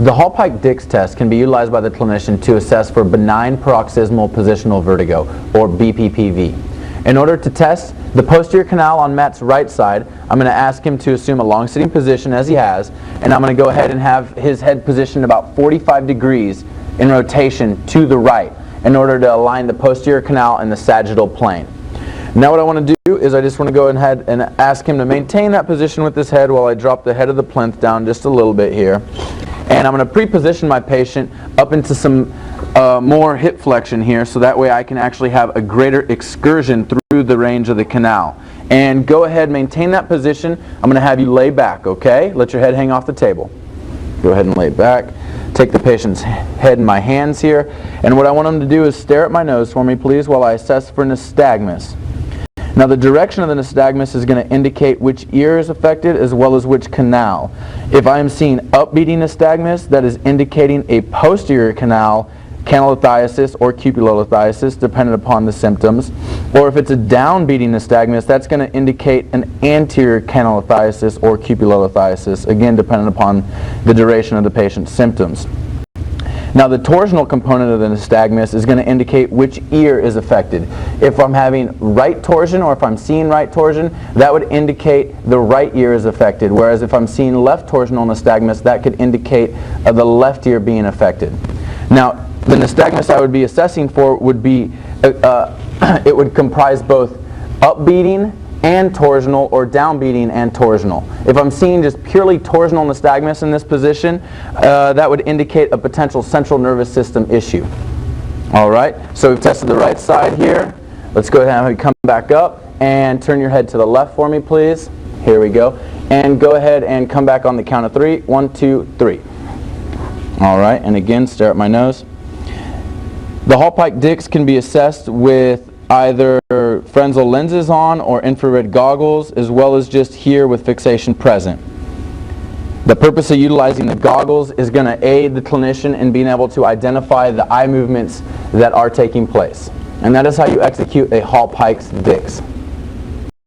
The Hallpike Dix test can be utilized by the clinician to assess for benign paroxysmal positional vertigo, or BPPV. In order to test the posterior canal on Matt's right side, I'm going to ask him to assume a long sitting position as he has, and I'm going to go ahead and have his head positioned about 45 degrees in rotation to the right in order to align the posterior canal and the sagittal plane. Now what I want to do is I just want to go ahead and ask him to maintain that position with his head while I drop the head of the plinth down just a little bit here. And I'm going to pre-position my patient up into some more hip flexion here, so that way I can actually have a greater excursion through the range of the canal. And go ahead, maintain that position. I'm going to have you lay back, okay? Let your head hang off the table. Go ahead and lay back. Take the patient's head in my hands here. And what I want him to do is stare at my nose for me, please, while I assess for nystagmus. Now the direction of the nystagmus is going to indicate which ear is affected as well as which canal. If I am seeing upbeating nystagmus, that is indicating a posterior canal, canalithiasis or cupulolithiasis, depending upon the symptoms. Or if it's a downbeating nystagmus, that's going to indicate an anterior canalithiasis or cupulolithiasis, again depending upon the duration of the patient's symptoms. Now the torsional component of the nystagmus is going to indicate which ear is affected. If I'm having right torsion or if I'm seeing right torsion, that would indicate the right ear is affected, whereas if I'm seeing left torsional nystagmus, that could indicate the left ear being affected. Now the nystagmus I would be assessing for would be, it would comprise both upbeating and torsional, or downbeating and torsional. If I'm seeing just purely torsional nystagmus in this position, that would indicate a potential central nervous system issue. All right, so we've tested the right side here. Let's go ahead and have you come back up and turn your head to the left for me, please. Here we go. And go ahead and come back on the count of 3. 1, 2, 3. All right, and again, stare at my nose. The Hallpike Dix can be assessed with either Frenzel lenses on or infrared goggles, as well as just here with fixation present. The purpose of utilizing the goggles is going to aid the clinician in being able to identify the eye movements that are taking place. And that is how you execute a Hallpike Dix.